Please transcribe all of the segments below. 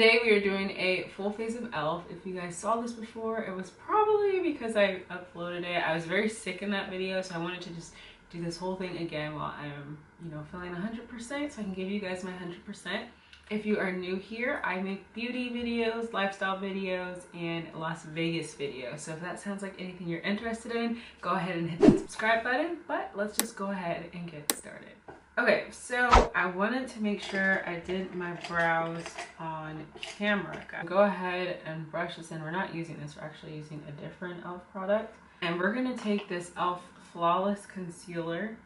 Today we are doing a full face of e.l.f. If you guys saw this before, it was probably because I uploaded it. I was very sick in that video, so I wanted to just do this whole thing again while I'm, feeling 100% so I can give you guys my 100%. If you are new here, I make beauty videos, lifestyle videos, and Las Vegas videos. So if that sounds like anything you're interested in, go ahead and hit that subscribe button. But let's just go ahead and get started. Okay, so I wanted to make sure I did my brows on camera. Go ahead and brush this in. We're not using this, we're actually using a different e.l.f. product. And we're gonna take this e.l.f. Flawless Concealer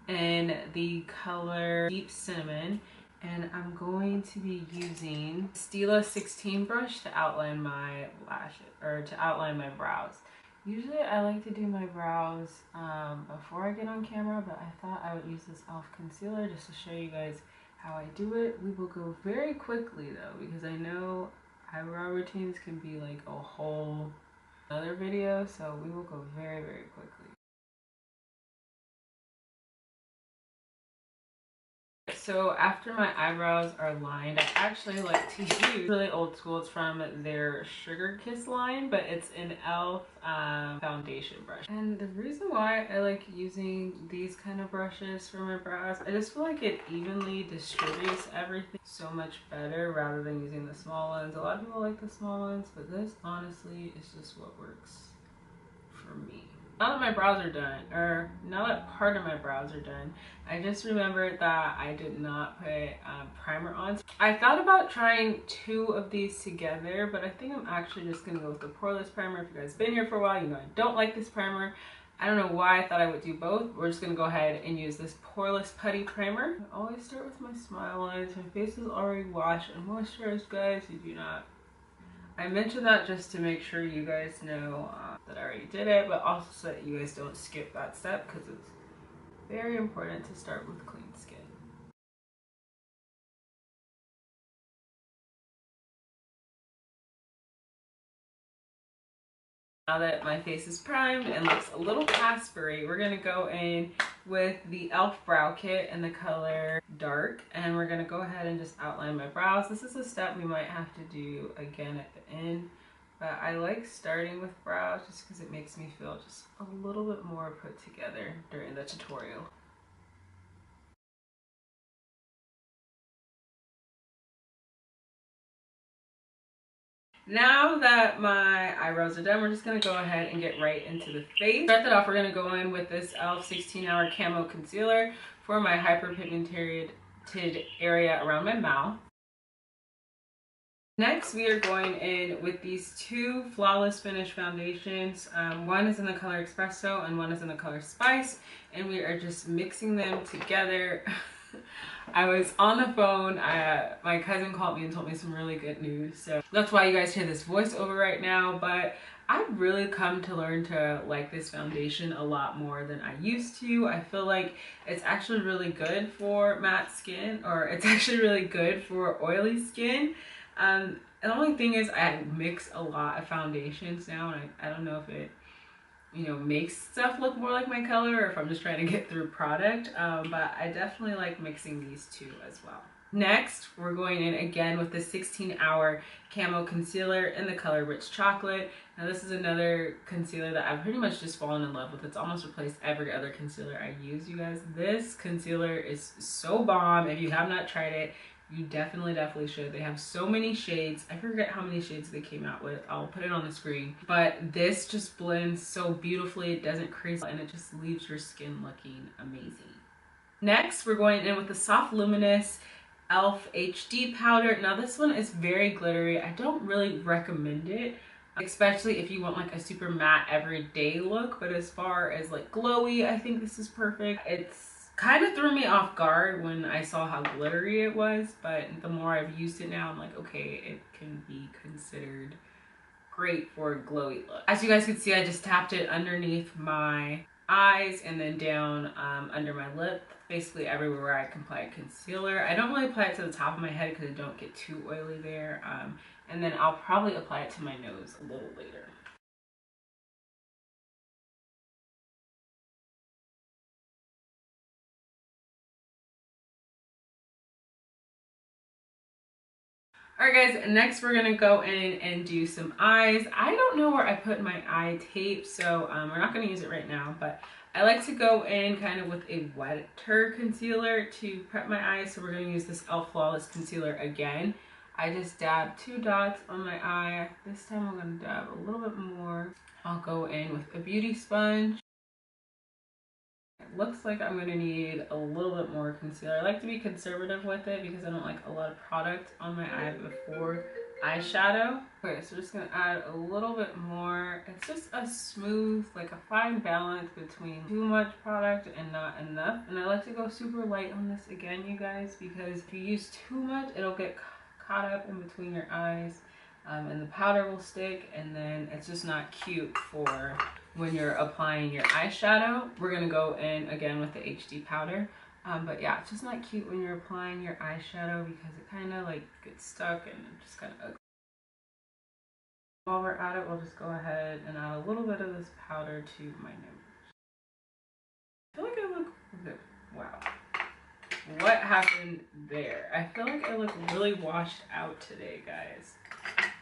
in the color Deep Cinnamon. And I'm going to be using Stila 16 brush to outline my lashes, or to outline my brows. Usually I like to do my brows before I get on camera, but I thought I would use this e.l.f. concealer just to show you guys how I do it. We will go very quickly though, because I know eyebrow routines can be like a whole other video, so we will go very, very quickly. So after my eyebrows are lined, I actually like to use really old school. It's from their Sugar Kiss line, but it's an e.l.f. Foundation brush. And the reason why I like using these kind of brushes for my brows, I just feel like it evenly distributes everything so much better rather than using the small ones. A lot of people like the small ones, but this honestly is just what works for me. Now that my brows are done, or now that part of my brows are done, I just remembered that I did not put primer on. I thought about trying two of these together, but I think I'm actually just gonna go with the poreless primer. If you guys been here for a while, you know I don't like this primer. I don't know why I thought I would do both. We're just gonna go ahead and use this poreless putty primer. I always start with my smile lines. My face is already washed and moisturized, guys. You do not. I mentioned that just to make sure you guys know that I already did it, but also so that you guys don't skip that step, because it's very important to start with clean skin. Now that my face is primed and looks a little Casper-y, we're gonna go in with the e.l.f. Brow Kit in the color Dark, and we're gonna go ahead and just outline my brows. This is a step we might have to do again at the end, but I like starting with brows just because it makes me feel just a little bit more put together during the tutorial. Now that my eyebrows are done, we're just going to go ahead and get right into the face. To start that off, we're going to go in with this e.l.f. 16-hour Camo Concealer for my hyperpigmented area around my mouth. Next, we are going in with these two Flawless Finish foundations. One is in the color Espresso and one is in the color Spice, and we are just mixing them together. I was on the phone, my cousin called me and told me some really good news, so that's why you guys hear this voiceover right now. But I've really come to learn to like this foundation a lot more than I used to. I feel like it's actually really good for matte skin, or it's actually really good for oily skin. And the only thing is I mix a lot of foundations now, and I don't know if it makes stuff look more like my color, or if I'm just trying to get through product, but I definitely like mixing these two as well. Next, we're going in again with the 16-hour Camo Concealer in the color Rich Chocolate. Now this is another concealer that I've pretty much just fallen in love with. It's almost replaced every other concealer I use, you guys. This concealer is so bomb. If you have not tried it, you definitely should. They have so many shades. I forget how many shades they came out with. I'll put it on the screen. But this just blends so beautifully. It doesn't crease, and it just leaves your skin looking amazing. Next, we're going in with the Soft Luminous e.l.f. HD powder. Now this one is very glittery. I don't really recommend it, especially if you want like a super matte everyday look. But as far as like glowy, I think this is perfect. It's kind of threw me off guard when I saw how glittery it was, but the more I've used it now, I'm like, okay, it can be considered great for a glowy look. As you guys can see, I just tapped it underneath my eyes and then down under my lip, basically everywhere where I can apply concealer. I don't really apply it to the top of my head because I don't get too oily there, and then I'll probably apply it to my nose a little later. Alright guys, next we're gonna go in and do some eyes. I don't know where I put my eye tape, so we're not gonna use it right now, but I like to go in kind of with a wetter concealer to prep my eyes. So we're gonna use this e.l.f. Flawless Concealer again. I just dab 2 dots on my eye. This time I'm gonna dab a little bit more. I'll go in with a beauty sponge. It looks like I'm gonna need a little bit more concealer. I like to be conservative with it because I don't like a lot of product on my eye before eyeshadow. Okay, so just gonna add a little bit more. It's just a smooth, like a fine balance between too much product and not enough. And I like to go super light on this again, you guys, because if you use too much, it'll get caught up in between your eyes. And the powder will stick, and then it's just not cute for when you're applying your eyeshadow. We're gonna go in again with the HD powder, but yeah, it's just not cute when you're applying your eyeshadow because it kind of like gets stuck and just kind of ugly. While we're at it, we'll just go ahead and add a little bit of this powder to my nose. I feel like I look good. Wow. What happened there? I feel like I look really washed out today, guys.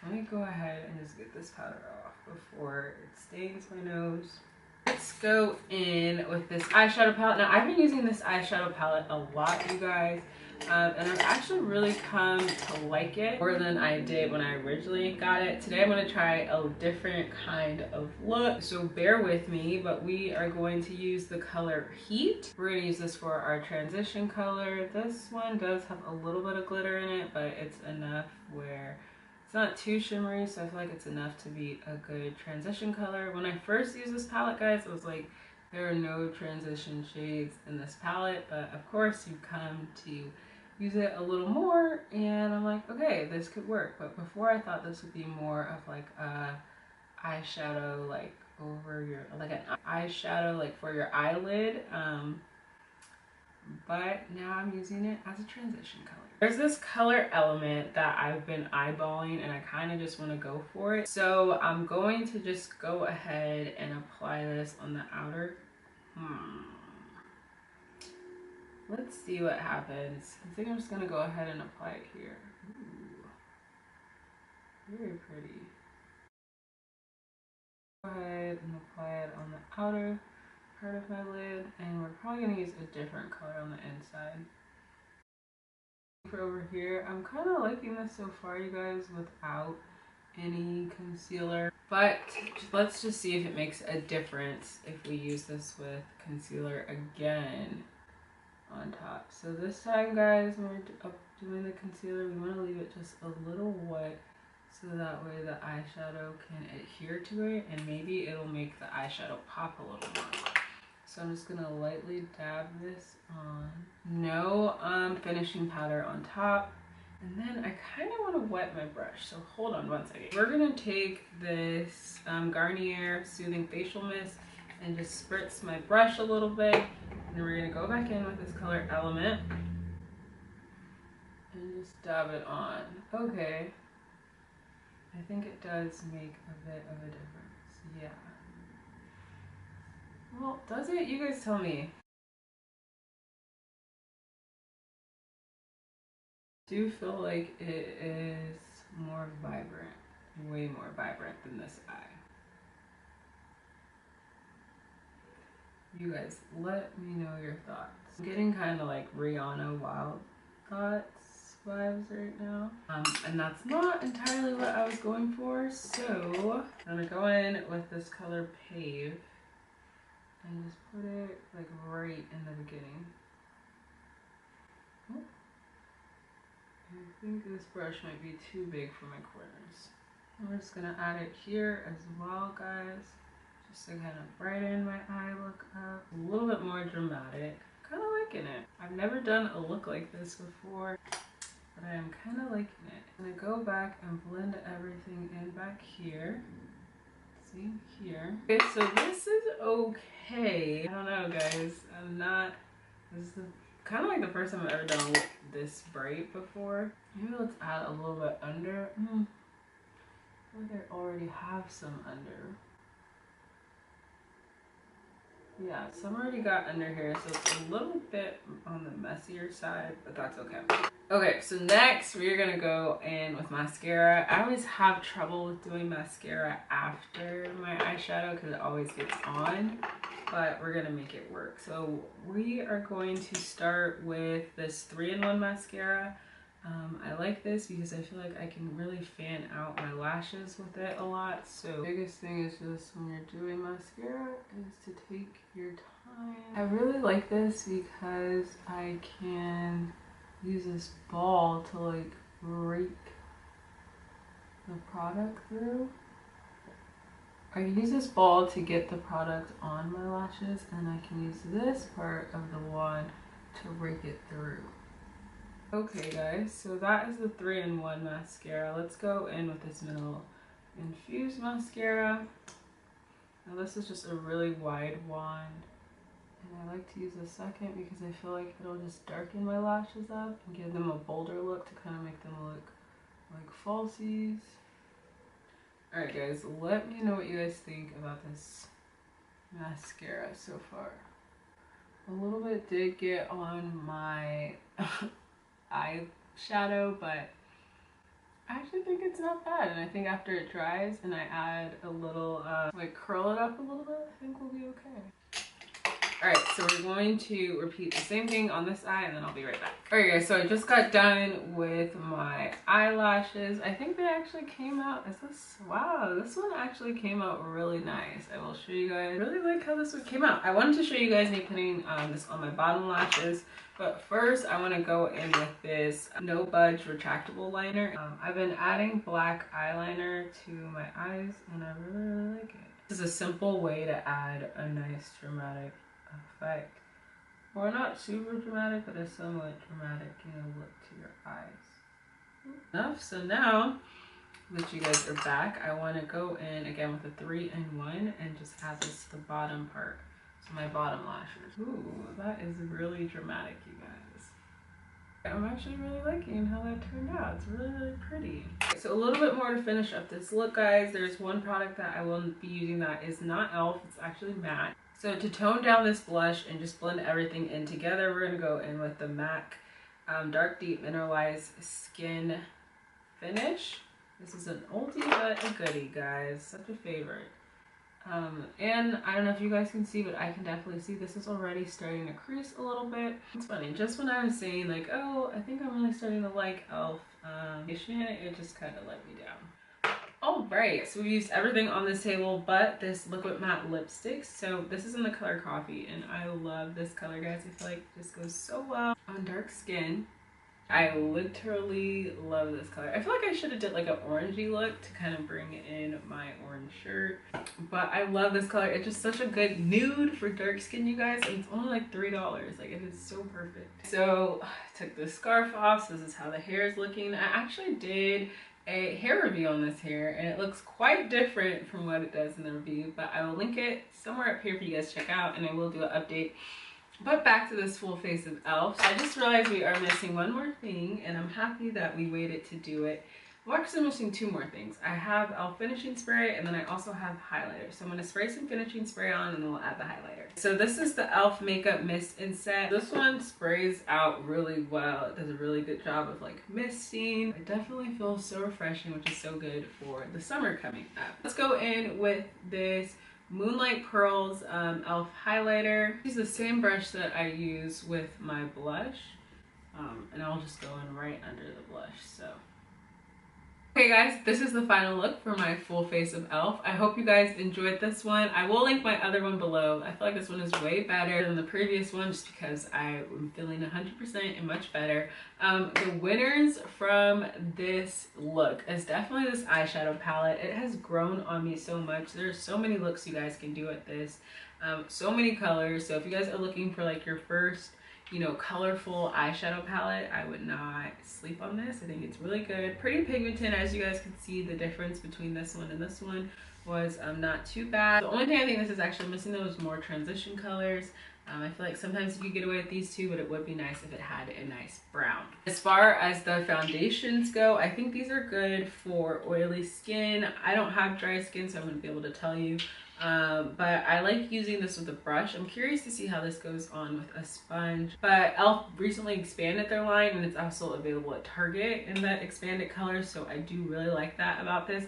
Let me go ahead and just get this powder off before it stains my nose. Let's go in with this eyeshadow palette. Now, I've been using this eyeshadow palette a lot, you guys, and I've actually really come to like it more than I did when I originally got it. Today, I'm going to try a different kind of look, so bear with me, but we are going to use the color Heat. We're going to use this for our transition color. This one does have a little bit of glitter in it, but it's enough where it's not too shimmery, so I feel like it's enough to be a good transition color. When I first used this palette, guys, it was like there are no transition shades in this palette, but of course you come to use it a little more, and I'm like, okay, this could work. But before, I thought this would be more of like a eyeshadow, like over your, like an eyeshadow like for your eyelid. But now I'm using it as a transition color. There's this color element that I've been eyeballing, and I kind of just want to go for it. So I'm going to just go ahead and apply this on the outer. Let's see what happens. I think I'm just going to go ahead and apply it here. Ooh, very pretty. Go ahead and apply it on the outer part of my lid, and we're probably going to use a different color on the inside. For over here, I'm kind of liking this so far, you guys, without any concealer, but let's just see if it makes a difference if we use this with concealer again on top. So this time, guys, when we're doing the concealer, we want to leave it just a little wet so that way the eyeshadow can adhere to it, and maybe it'll make the eyeshadow pop a little more. So I'm just gonna lightly dab this on. No finishing powder on top. And then I kind of want to wet my brush. So hold on one second. We're gonna take this Garnier Soothing Facial Mist and just spritz my brush a little bit. And then we're gonna go back in with this color Element and just dab it on. Okay. I think it does make a bit of a difference. Yeah. Well, does it? You guys tell me. I do feel like it is more vibrant, way more vibrant than this eye. You guys, let me know your thoughts. I'm getting kind of like Rihanna Wild Thoughts vibes right now. And that's not entirely what I was going for, so I'm gonna go in with this color Pave and just put it like right in the beginning. Oh. I think this brush might be too big for my corners. I'm just gonna add it here as well, guys, just to kind of brighten my eye look up. A little bit more dramatic. Kind of liking it. I've never done a look like this before, but I am kind of liking it. I'm gonna go back and blend everything in back here. See here. Okay, so this is okay. I don't know, guys. This is kind of like the first time I've ever done a look this bright before. Maybe let's add a little bit under. I feel like I already have some under. Yeah, some already got under here, so it's a little bit on the messier side, but that's okay. Okay, so next we're gonna go in with mascara. I always have trouble with doing mascara after my eyeshadow because it always gets on, but we're gonna make it work. So we are going to start with this 3-in-1 mascara. I like this because I feel like I can really fan out my lashes with it a lot. So the biggest thing is just when you're doing mascara is to take your time. I really like this because I can use this ball to like rake the product through. I can use this ball to get the product on my lashes, and I can use this part of the wand to rake it through. Okay guys, so that is the 3-in-1 mascara. Let's go in with this middle infused mascara. Now this is just a really wide wand, and I like to use the second because I feel like it'll just darken my lashes up and give them a bolder look to kind of make them look like falsies. Alright guys, let me know what you guys think about this mascara so far. A little bit did get on my eyeshadow, but I actually think it's not bad, and I think after it dries and I add a little like curl it up a little bit, I think we'll be okay. Alright, so we're going to repeat the same thing on this eye, and then I'll be right back. Alright guys, so I just got done with my eyelashes. I think they actually came out, wow, this one actually came out really nice. I will show you guys. I really like how this one came out. I wanted to show you guys me putting this on my bottom lashes, but first I want to go in with this No Budge retractable liner. I've been adding black eyeliner to my eyes, and I really like it. This is a simple way to add a nice dramatic effect, or not super dramatic, but a somewhat dramatic, look to your eyes. Enough. So now that you guys are back, I want to go in again with a 3-in-1 and just add this to the bottom part, so my bottom lashes. Ooh, that is really dramatic, you guys. I'm actually really liking how that turned out. It's really pretty. So a little bit more to finish up this look, guys. There's one product that I will be using that is not e.l.f. It's actually matte. So to tone down this blush and just blend everything in together, we're going to go in with the MAC Dark Deep Mineralized Skin Finish. This is an oldie but a goodie, guys. Such a favorite. And I don't know if you guys can see, but I can definitely see this is already starting to crease a little bit. It's funny, just when I was saying like, oh, I think I'm really starting to like e.l.f. It just kind of let me down. Alright, so we used everything on this table but this liquid matte lipstick. So this is in the color Coffee, and I love this color, guys. I feel like this goes so well on dark skin. I literally love this color. I feel like I should have did like an orangey look to kind of bring in my orange shirt, but I love this color. It's just such a good nude for dark skin, you guys, and it's only like $3. Like, it is so perfect. So I took the scarf off, so this is how the hair is looking. I actually did a hair review on this hair, and it looks quite different from what it does in the review, but I will link it somewhere up here for you guys to check out, and I will do an update. But back to this full face of e.l.f. I just realized we are missing one more thing, and I'm happy that we waited to do it. We're actually missing 2 more things. I have e.l.f. finishing spray, and then I also have highlighter. So I'm going to spray some finishing spray on, and then we'll add the highlighter. So this is the e.l.f. Makeup Mist and Set. This one sprays out really well. It does a really good job of like misting. It definitely feels so refreshing, which is so good for the summer coming up. Let's go in with this Moonlight Pearls e.l.f. highlighter. Use the same brush that I use with my blush, and I'll just go in right under the blush. So okay guys, this is the final look for my full face of e.l.f. I hope you guys enjoyed this one. I will link my other one below. I feel like this one is way better than the previous one just because I am feeling 100% and much better. The winners from this look is definitely this eyeshadow palette. It has grown on me so much. There's so many looks you guys can do with this. So many colors. So if you guys are looking for like your first colorful eyeshadow palette, I would not sleep on this. I think it's really good. Pretty pigmented, as you guys can see. The difference between this one and this one was not too bad. The only thing I think this is actually missing though is more transition colors. I feel like sometimes you could get away with these two, but it would be nice if it had a nice brown. As far as the foundations go, I think these are good for oily skin. I don't have dry skin, so I'm going to be able to tell you. But I like using this with a brush. I'm curious to see how this goes on with a sponge. But e.l.f. recently expanded their line, and it's also available at Target in that expanded color, so I do really like that about this.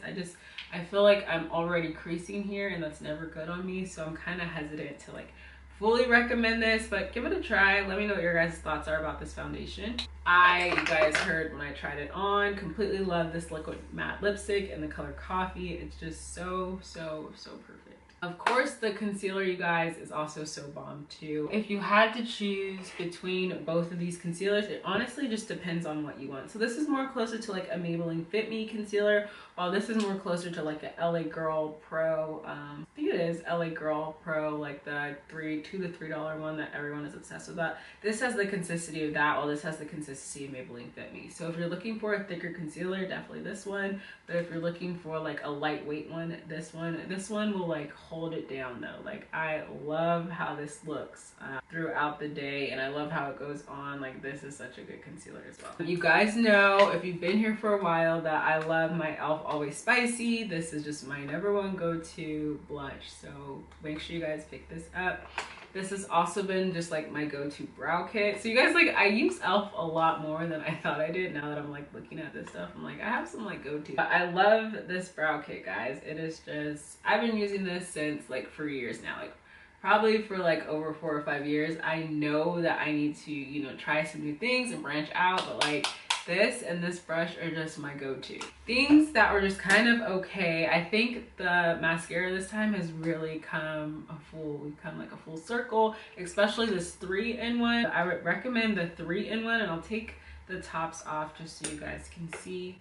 I feel like I'm already creasing here, and that's never good on me, so I'm kind of hesitant to like fully recommend this, but give it a try. Let me know what your guys' thoughts are about this foundation. You guys heard when I tried it on, completely love this liquid matte lipstick in the color Coffee. It's just so perfect. Of course, the concealer, you guys, is also so bomb too. If you had to choose between both of these concealers, it honestly just depends on what you want. So this is more closer to like a Maybelline Fit Me concealer, while this is more closer to like a LA Girl Pro. I think it is LA Girl Pro, like the $2 to $3 one that everyone is obsessed with. That this has the consistency of that, while this has the consistency of Maybelline Fit Me. So if you're looking for a thicker concealer, definitely this one. But if you're looking for like a lightweight one, this one will like hold it down though. Like I love how this looks throughout the day, and I love how it goes on. Like this is such a good concealer as well. You guys know, if you've been here for a while, that I love my e.l.f. Always Spicy. This is just my #1 go-to blush, so make sure you guys pick this up. This has also been just like my go-to brow kit. So you guys, like, I use e.l.f. a lot more than I thought I did. Now that I'm like looking at this stuff, I'm like, I have some like go-to. But I love this brow kit, guys. It is just, I've been using this since like for years now, like probably for like over 4 or 5 years. I know that I need to, you know, try some new things and branch out, but like this and this brush are just my go-to. Things that were just kind of okay. I think the mascara this time has really come like a full circle, especially this 3-in-1. I would recommend the 3-in-1, and I'll take the tops off just so you guys can see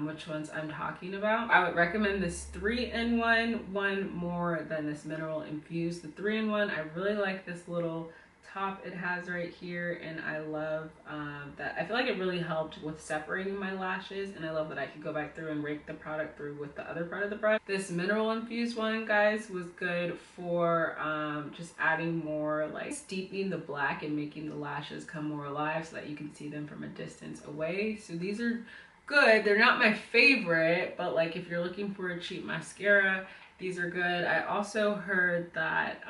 which ones I'm talking about. I would recommend this 3-in-1 one more than this mineral infused. The 3-in-1, I really like this little top it has right here, and I love that. I feel like it really helped with separating my lashes, and I love that I could go back through and rake the product through with the other part of the brush. This mineral infused one, guys, was good for just adding more, like steeping the black and making the lashes come more alive so that you can see them from a distance away. So these are good. They're not my favorite, but like if you're looking for a cheap mascara, these are good. I also heard that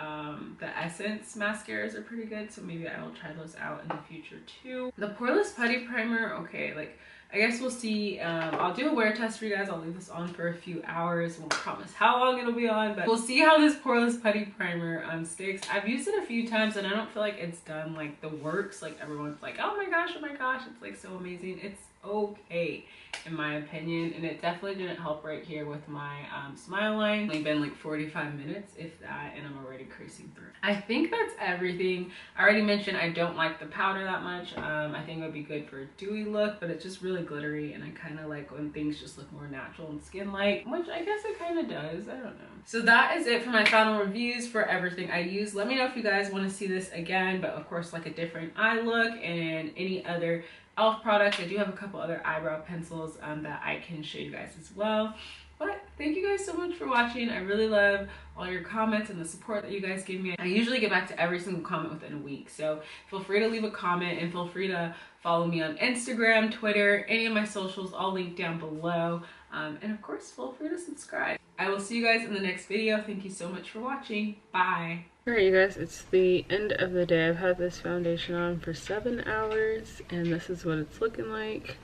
the Essence mascaras are pretty good, so maybe I will try those out in the future too. The Poreless Putty Primer, okay, like I guess we'll see. I'll do a wear test for you guys. I'll leave this on for a few hours. Won't promise how long it'll be on, but we'll see how this Poreless Putty Primer sticks. I've used it a few times, and I don't feel like it's done like the works. Like everyone's like, oh my gosh, it's like so amazing. It's okay in my opinion, and it definitely didn't help right here with my smile line. It's only been like 45 minutes if that, and I'm already creasing through. I think that's everything. I already mentioned I don't like the powder that much. I think it would be good for a dewy look, but it's just really glittery, and I kind of like when things just look more natural and skin-like, which I guess it kind of does. I don't know. So that is it for my final reviews for everything I use. Let me know if you guys want to see this again, but of course like a different eye look and any other e.l.f. products. I do have a couple other eyebrow pencils that I can show you guys as well. But thank you guys so much for watching. I really love all your comments and the support that you guys give me. I usually get back to every single comment within a week, so feel free to leave a comment, and feel free to follow me on Instagram, Twitter, any of my socials, all linked down below. And of course, feel free to subscribe. I will see you guys in the next video. Thank you so much for watching. Bye. Alright, you guys, it's the end of the day. I've had this foundation on for 7 hours, and this is what it's looking like.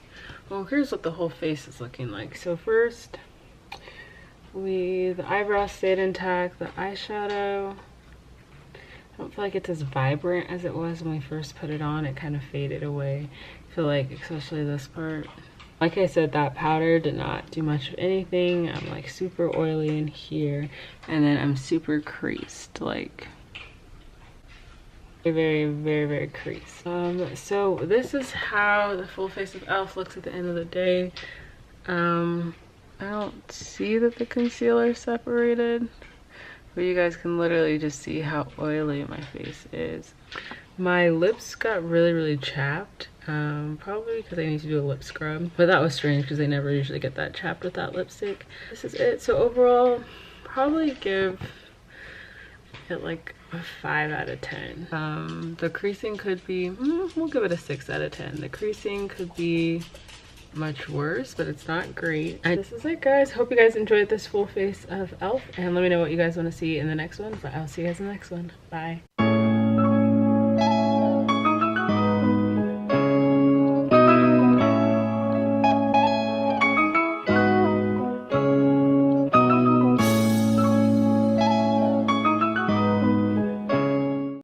Well, here's what the whole face is looking like. So first, the eyebrows stayed intact. The eyeshadow, I don't feel like it's as vibrant as it was when we first put it on. It kind of faded away. I feel like, especially this part. Like I said, that powder did not do much of anything. I'm like super oily in here, and then I'm super creased, like very creased. So this is how the full face of e.l.f. looks at the end of the day. I don't see that the concealer separated, but you guys can literally just see how oily my face is. My lips got really chapped, probably because I need to do a lip scrub, but that was strange because I never usually get that chapped with that lipstick. This is it. So overall, probably give hit like a 5 out of 10. The creasing could be, we'll give it a 6 out of 10. The creasing could be much worse, but it's not great. And this is it, guys. Hope you guys enjoyed this full face of e.l.f. and let me know what you guys want to see in the next one, but I'll see you guys in the next one. Bye.